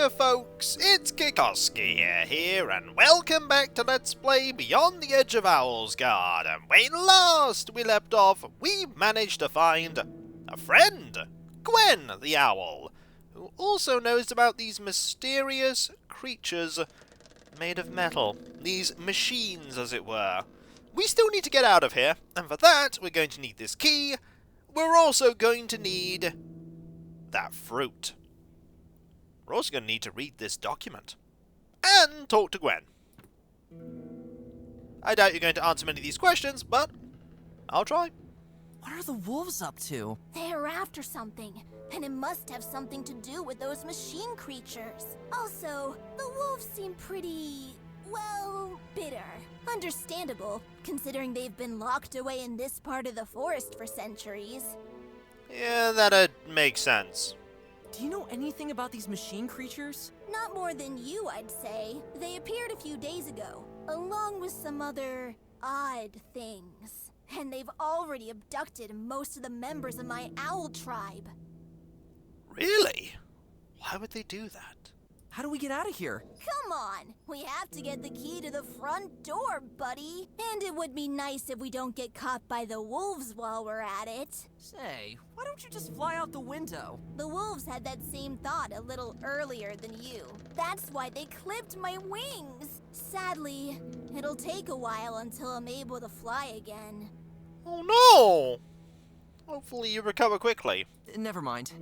Hiya folks, it's Kikoskia here, and welcome back to Let's Play Beyond the Edge of Owlsgard. And when last we left off, we managed to find a friend, Gwen the owl, who also knows about these mysterious creatures made of metal. These machines, as it were. We still need to get out of here, and for that we're going to need this key. We're also going to need that fruit. We're also going to need to read this document. And talk to Gwen. I doubt you're going to answer many of these questions, but I'll try. What are the wolves up to? They're after something, and it must have something to do with those machine creatures. Also, the wolves seem pretty, well, bitter. Understandable, considering they've been locked away in this part of the forest for centuries. Yeah, that'd make sense. Do you know anything about these machine creatures? Not more than you, I'd say. They appeared a few days ago, along with some other odd things. And they've already abducted most of the members of my owl tribe. Really? Why would they do that? How do we get out of here? Come on! We have to get the key to the front door, buddy! And it would be nice if we don't get caught by the wolves while we're at it. Say, why don't you just fly out the window? The wolves had that same thought a little earlier than you. That's why they clipped my wings! Sadly, it'll take a while until I'm able to fly again. Oh no! Hopefully you recover quickly. Never mind.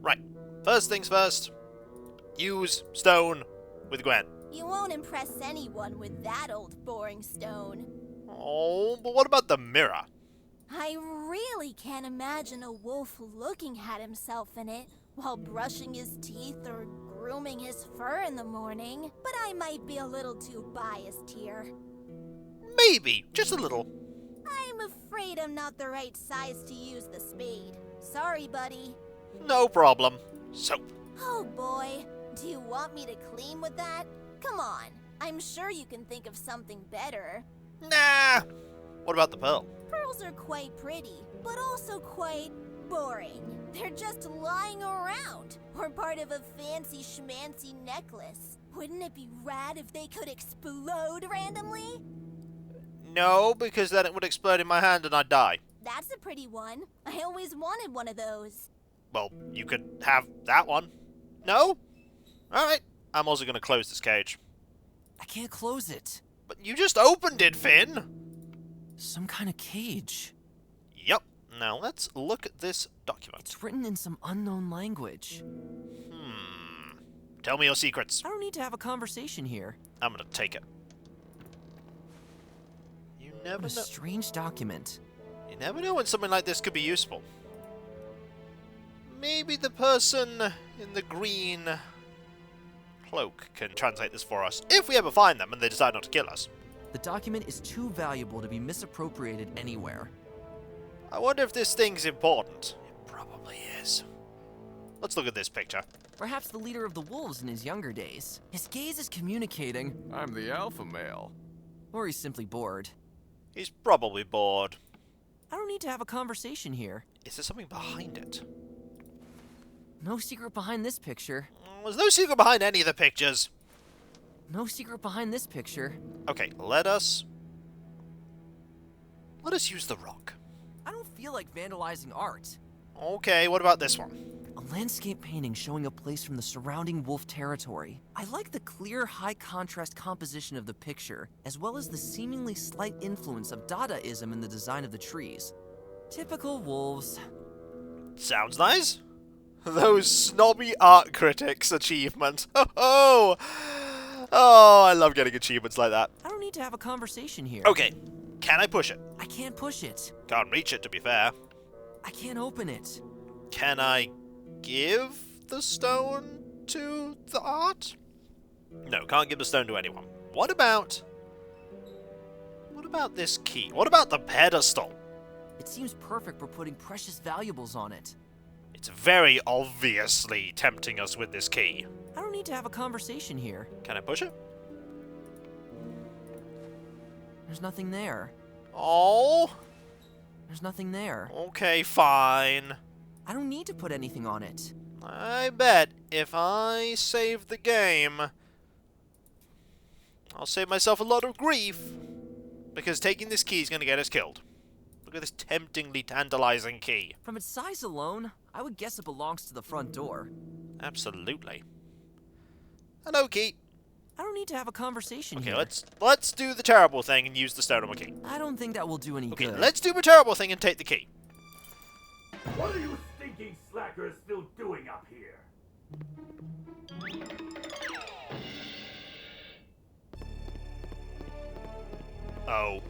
Right. First things first. Use stone with Gwen. You won't impress anyone with that old boring stone. Oh, but what about the mirror? I really can't imagine a wolf looking at himself in it while brushing his teeth or grooming his fur in the morning. But I might be a little too biased here. Maybe, just a little. I'm afraid I'm not the right size to use the spade. Sorry, buddy. No problem. Soap. Oh boy, do you want me to clean with that? Come on, I'm sure you can think of something better. Nah. What about the pearl? Pearls are quite pretty, but also quite boring. They're just lying around, or part of a fancy schmancy necklace. Wouldn't it be rad if they could explode randomly? No, because then it would explode in my hand and I'd die. That's a pretty one. I always wanted one of those. Well, you could have that one. No? Alright. I'm also going to close this cage. I can't close it. But you just opened it, Finn! Some kind of cage. Yep. Now let's look at this document. It's written in some unknown language. Tell me your secrets. I don't need to have a conversation here. I'm going to take it. You never What a know. strange document. You never know when something like this could be useful. Maybe the person in the green cloak can translate this for us, if we ever find them and they decide not to kill us. The document is too valuable to be misappropriated anywhere. I wonder if this thing's important. It probably is. Let's look at this picture. Perhaps the leader of the wolves in his younger days. His gaze is communicating, I'm the alpha male. or he's simply bored. He's probably bored. I don't need to have a conversation here. Is there something behind it? No secret behind this picture. There's no secret behind any of the pictures. No secret behind this picture. Okay, let us use the rock. I don't feel like vandalizing art. Okay, what about this one? A landscape painting showing a place from the surrounding wolf territory. I like the clear, high-contrast composition of the picture, as well as the seemingly slight influence of Dadaism in the design of the trees. Typical wolves. Sounds nice. Those snobby art critics achievement. Oh, I love getting achievements like that. I don't need to have a conversation here. Okay, can I push it? I can't push it. Can't reach it, to be fair. I can't open it. Can I give the stone to the art? No, can't give the stone to anyone. What about this key? What about the pedestal? It seems perfect for putting precious valuables on it. It's very obviously tempting us with this key. I don't need to have a conversation here. Can I push it? There's nothing there. Oh, There's nothing there. okay, fine. I don't need to put anything on it. I bet if I save the game, I'll save myself a lot of grief, because taking this key is going to get us killed. Look at this temptingly tantalizing key. From its size alone, I would guess it belongs to the front door. Absolutely. Hello, key. I don't need to have a conversation here. Okay, let's do the terrible thing and use the stone key. I don't think that will do any good. Okay, let's do the terrible thing and take the key. What are you stinking slackers still doing up here? Oh.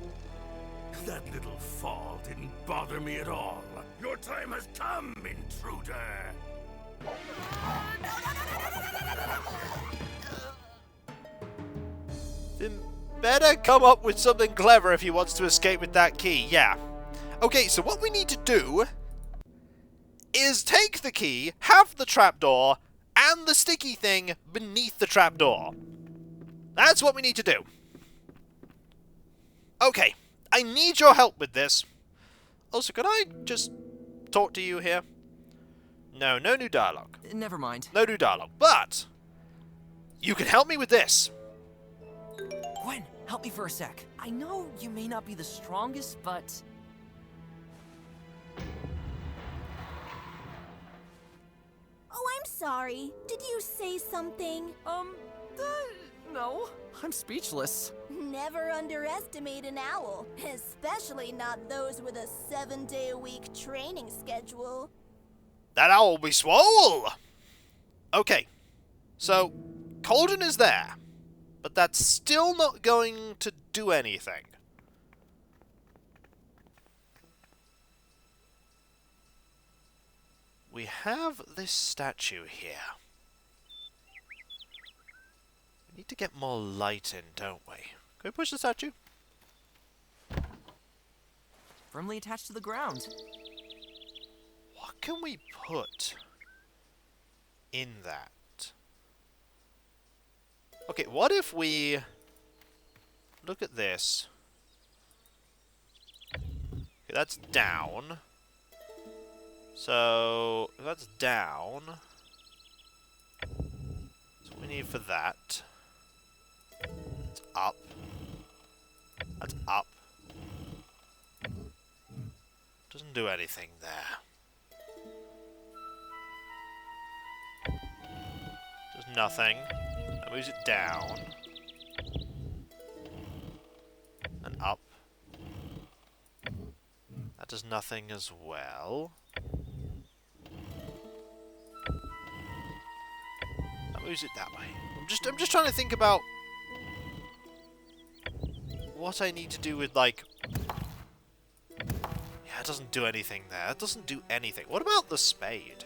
That little fall didn't bother me at all. Your time has come, intruder! Then better come up with something clever if he wants to escape with that key, yeah. Okay, so what we need to do is take the key, have the trapdoor, and the sticky thing beneath the trapdoor. That's what we need to do. Okay, I need your help with this. Also, can I just talk to you here? No new dialogue. Never mind. No new dialogue, but you can help me with this. Gwen, help me for a sec. I know you may not be the strongest, but... Oh, I'm sorry. Did you say something? No. I'm speechless. Never underestimate an owl, especially not those with a 7-day-a-week training schedule. That owl will be swole! Okay, so Cauldron is there, but that's still not going to do anything. We have this statue here. We need to get more light in, don't we? Can we push the statue? Firmly attached to the ground. What can we put in that? Okay, what if we look at this? Okay, that's down. So, if that's down, that's what we need for that. It's up. That's up. Doesn't do anything there. Does nothing. That moves it down. And up. That does nothing as well. That moves it that way. I'm just trying to think about what I need to do with, like... Yeah, it doesn't do anything there. It doesn't do anything. What about the spade?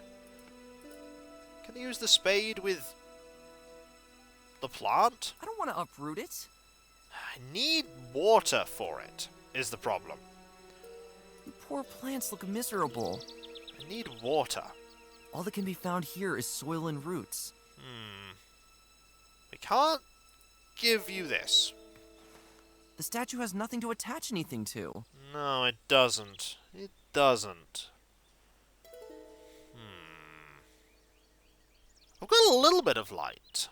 Can I use the spade with the plant? I don't want to uproot it. I need water for it, is the problem. The poor plants look miserable. I need water. All that can be found here is soil and roots. We can't give you this. The statue has nothing to attach anything to. No, it doesn't. It doesn't. I've got a little bit of light.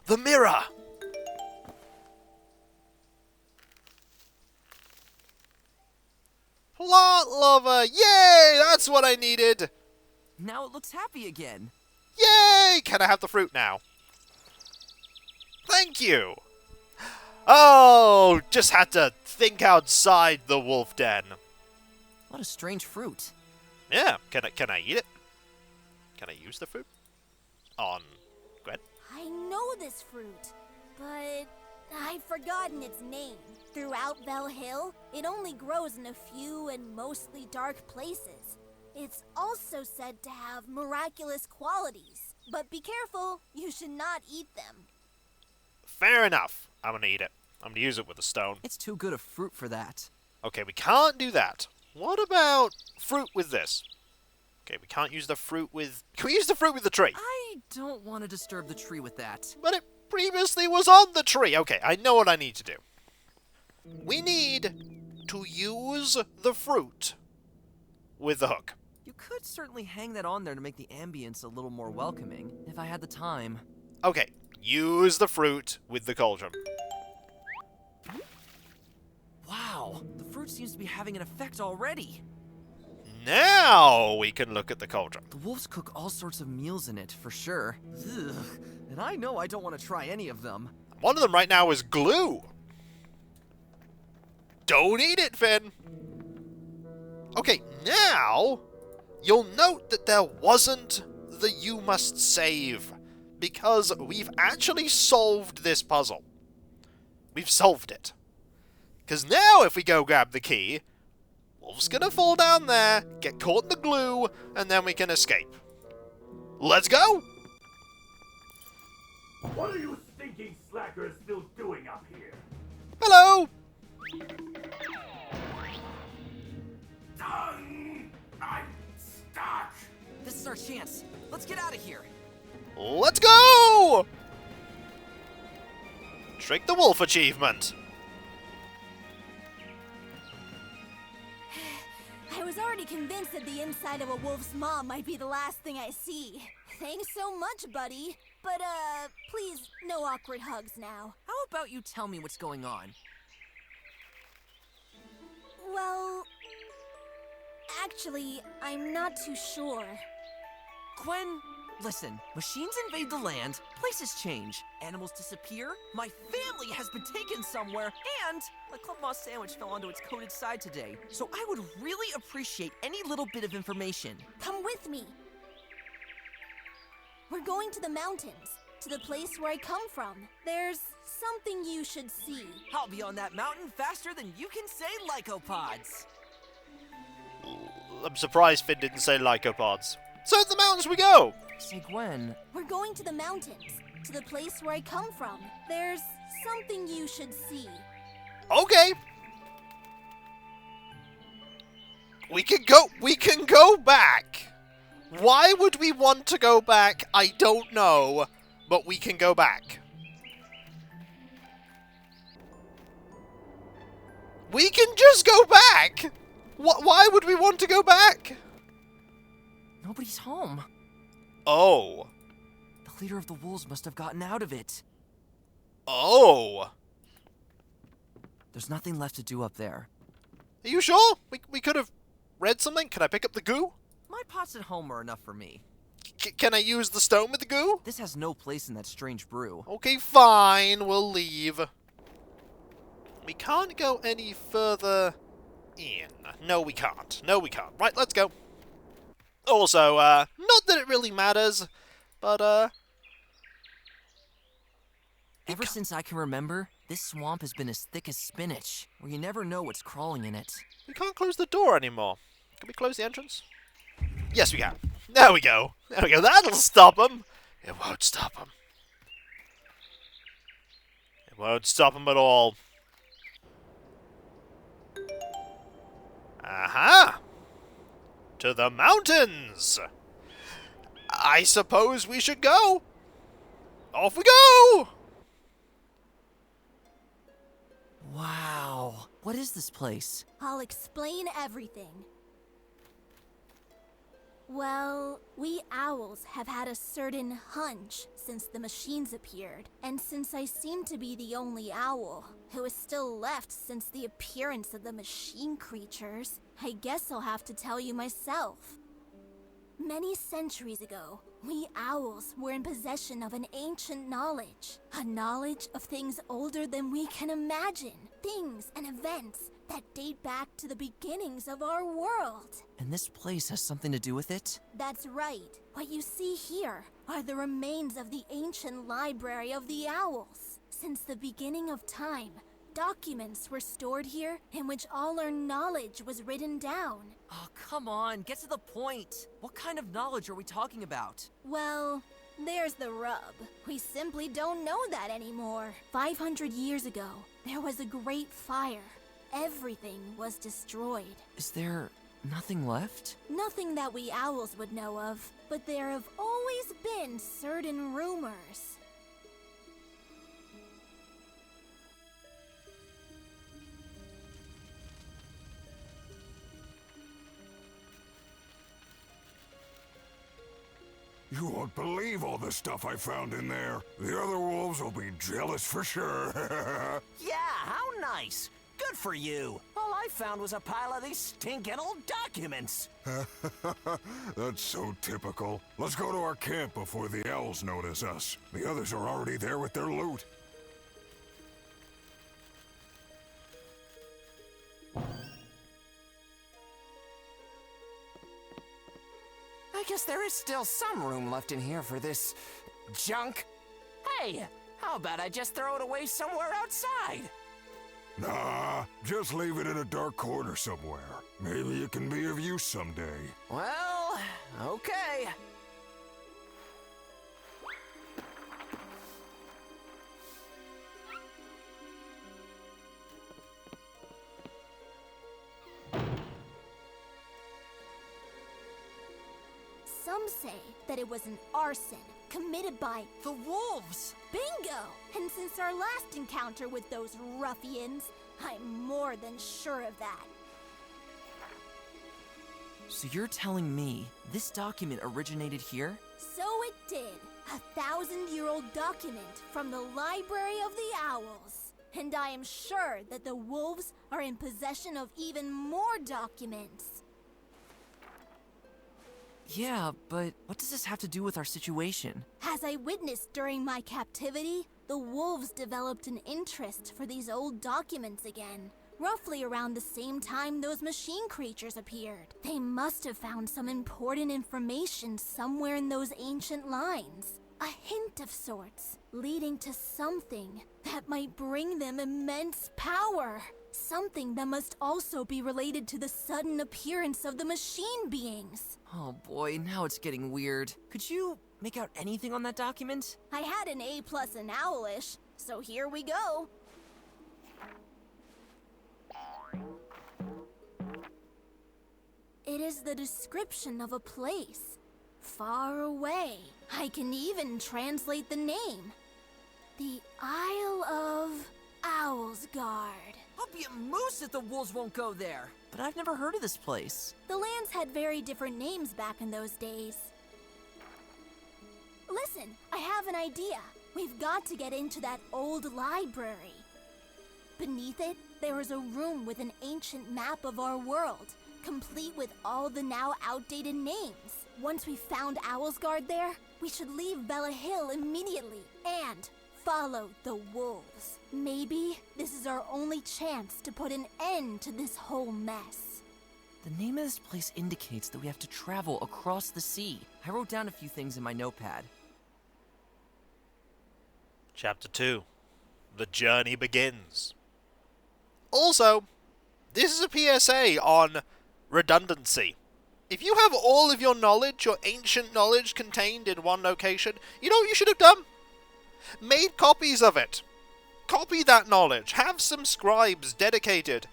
The mirror! Plant lover! Yay! That's what I needed! Now it looks happy again. Yay! Can I have the fruit now? Thank you! Oh, just had to think outside the wolf den. What a strange fruit. Yeah, can I eat it? Can I use the fruit? On Gwen? I know this fruit, but I've forgotten its name. Throughout Bell Hill, it only grows in a few and mostly dark places. It's also said to have miraculous qualities, but be careful, you should not eat them. Fair enough. I'm gonna eat it. I'm gonna use it with a stone. It's too good a fruit for that. Okay, we can't do that. What about fruit with this? Okay, we can't use the fruit with... Can we use the fruit with the tree? I don't want to disturb the tree with that. But it previously was on the tree. Okay, I know what I need to do. We need to use the fruit with the hook. You could certainly hang that on there to make the ambience a little more welcoming, if I had the time. Okay, use the fruit with the cauldron. Wow, the fruit seems to be having an effect already. Now we can look at the cauldron. The wolves cook all sorts of meals in it, for sure. Ugh, and I know I don't want to try any of them. One of them right now is glue. Don't eat it, Finn. Okay, now you'll note that there wasn't the you must save, because we've actually solved this puzzle. We've solved it. Because now if we go grab the key, Wolf's gonna fall down there, get caught in the glue, and then we can escape. Let's go! What are you stinking slackers still doing up here? Hello! Done! I'm stuck! This is our chance. Let's get out of here. Let's go! Trick the Wolf achievement. I was already convinced that the inside of a wolf's maw might be the last thing I see. Thanks so much, buddy. But, please, no awkward hugs now. How about you tell me what's going on? Well, actually, I'm not too sure. Gwen, listen. Machines invade the land, places change, animals disappear, my family has been taken somewhere, and my club moss sandwich fell onto its coated side today. So I would really appreciate any little bit of information. Come with me. We're going to the mountains, to the place where I come from. There's something you should see. I'll be on that mountain faster than you can say lycopods. I'm surprised Finn didn't say lycopods. So to the mountains we go! Say, Gwen. We're going to the mountains, to the place where I come from. There's something you should see. Okay. We can go back. Why would we want to go back? I don't know, but we can go back. We can just go back. Why would we want to go back? Nobody's home. Oh. The leader of the wolves must have gotten out of it. Oh. There's nothing left to do up there. Are you sure? We could have read something. Can I pick up the goo? My pots at home are enough for me. Can I use the stone with the goo? This has no place in that strange brew. Okay, fine. We'll leave. We can't go any further in. No, we can't. No, we can't. Right, let's go. Also, not that it really matters, but, Ever since I can remember, this swamp has been as thick as spinach, where you never know what's crawling in it. we can't close the door anymore. Can we close the entrance? Yes, we can. There we go. There we go. That'll stop them. It won't stop them. It won't stop them at all. Aha! To the mountains! I suppose we should go. Off we go! Wow. What is this place? I'll explain everything. Well, we owls have had a certain hunch since the machines appeared, and since I seem to be the only owl who is still left since the appearance of the machine creatures, I guess I'll have to tell you myself. Many centuries ago, we owls were in possession of an ancient knowledge. A knowledge of things older than we can imagine. Things and events that date back to the beginnings of our world. And this place has something to do with it? That's right. What you see here are the remains of the ancient library of the owls. Since the beginning of time, documents were stored here in which all our knowledge was written down. Oh, come on, get to the point. What kind of knowledge are we talking about? Well, there's the rub. We simply don't know that anymore. 500 years ago, there was a great fire. Everything was destroyed. Is there nothing left? Nothing that we owls would know of, but there have always been certain rumors. You won't believe all the stuff I found in there. The other wolves will be jealous for sure. Yeah, how nice. Good for you. All I found was a pile of these stinking old documents. That's so typical. Let's go to our camp before the owls notice us. The others are already there with their loot. I guess there is still some room left in here for this junk. Hey, how about I just throw it away somewhere outside? Nah, just leave it in a dark corner somewhere. Maybe it can be of use someday. Well, okay. Some say that it was an arson committed by The wolves! Bingo! And since our last encounter with those ruffians, I'm more than sure of that. So you're telling me this document originated here? So it did. 1,000-year-old document from the Library of the Owls. And I am sure that the wolves are in possession of even more documents. Yeah, but what does this have to do with our situation? As I witnessed during my captivity, the wolves developed an interest for these old documents again. Roughly around the same time those machine creatures appeared. They must have found some important information somewhere in those ancient lines. A hint of sorts, leading to something that might bring them immense power. Something that must also be related to the sudden appearance of the machine beings. Oh boy, now it's getting weird. Could you make out anything on that document? I had an A+ in Owlish, so here we go. It is the description of a place, far away. I can even translate the name. The Isle of Owlsgard. I'll be a moose if the wolves won't go there. But I've never heard of this place. The lands had very different names back in those days. Listen, I have an idea. We've got to get into that old library. Beneath it, there is a room with an ancient map of our world, complete with all the now outdated names. Once we found Owlsgard there, we should leave Bella Hill immediately and follow the wolves. Maybe this is our only chance to put an end to this whole mess. The name of this place indicates that we have to travel across the sea. I wrote down a few things in my notepad. Chapter 2. The journey begins. Also, this is a PSA on redundancy. If you have all of your knowledge, your ancient knowledge, contained in one location, you know what you should have done? Made copies of it. Copy that knowledge. Have some scribes dedicated.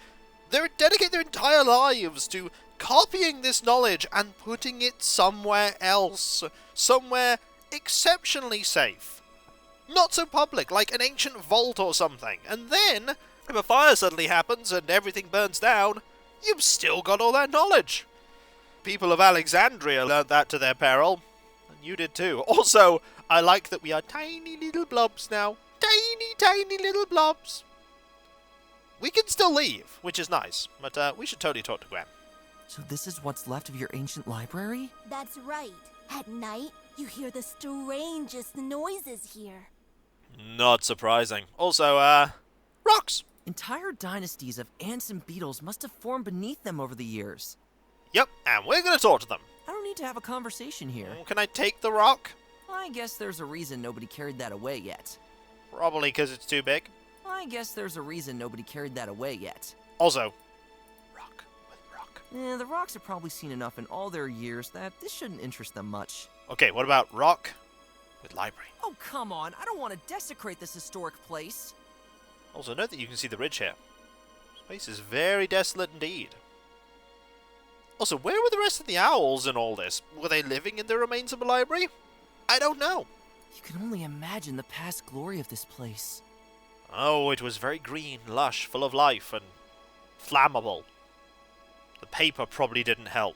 They dedicate their entire lives to copying this knowledge and putting it somewhere else. Somewhere exceptionally safe. Not so public, like an ancient vault or something. And then, if a fire suddenly happens and everything burns down, you've still got all that knowledge. People of Alexandria learned that to their peril. And you did too. Also, I like that we are tiny little blobs now. Tiny, tiny little blobs. We can still leave, which is nice, but we should totally talk to Gwen. So this is what's left of your ancient library? That's right. At night, you hear the strangest noises here. Not surprising. Also, rocks. Entire dynasties of ants and beetles must have formed beneath them over the years. Yep, and we're gonna talk to them. I don't need to have a conversation here. Can I take the rock? I guess there's a reason nobody carried that away yet. Probably because it's too big. I guess there's a reason nobody carried that away yet. Also, rock with rock. The rocks have probably seen enough in all their years that this shouldn't interest them much. Okay, what about rock with library? Oh, come on. I don't want to desecrate this historic place. Also, note that you can see the ridge here. Space is very desolate indeed. Also, where were the rest of the owls in all this? Were they living in the remains of a library? I don't know. You can only imagine the past glory of this place. Oh, it was very green, lush, full of life, and flammable. The paper probably didn't help.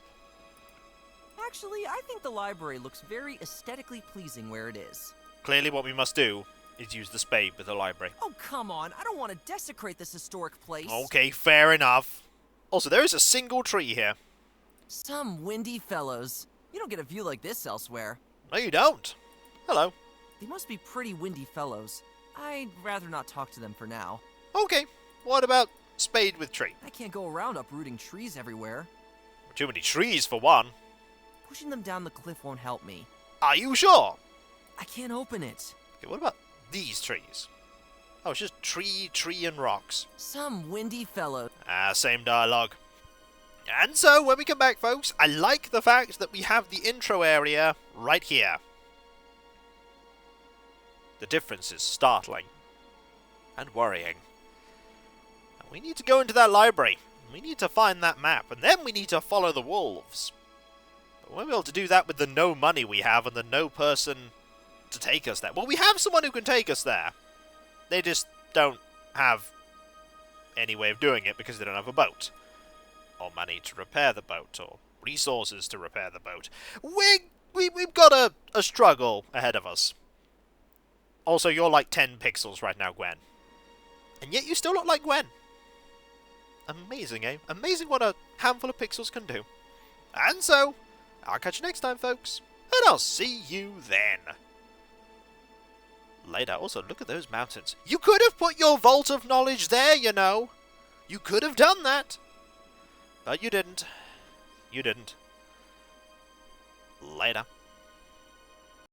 Actually, I think the library looks very aesthetically pleasing where it is. Clearly what we must do is use the spade with the library. Oh, come on. I don't want to desecrate this historic place. Okay, fair enough. Also, there is a single tree here. Some windy fellows. You don't get a view like this elsewhere. No, you don't. Hello. They must be pretty windy fellows. I'd rather not talk to them for now. Okay, what about spade with tree? I can't go around uprooting trees everywhere. Too many trees for one. Pushing them down the cliff won't help me. Are you sure? I can't open it. Okay, what about these trees? Oh, it's just tree, and rocks. Some windy fellow. Same dialogue. And so, when we come back, folks, I like the fact that we have the intro area right here. The difference is startling and worrying. And we need to go into that library. We need to find that map, and then we need to follow the wolves. But we won't be able to do that with the no money we have and the no person to take us there. Well, we have someone who can take us there. They just don't have any way of doing it because they don't have a boat. Or money to repair the boat, or resources to repair the boat. We've got a struggle ahead of us. Also, you're like 10 pixels right now, Gwen. And yet you still look like Gwen. Amazing, eh? Amazing what a handful of pixels can do. And so, I'll catch you next time, folks. And I'll see you then. Later. Also, look at those mountains. You could have put your vault of knowledge there, you know. You could have done that. But you didn't. You didn't. Later.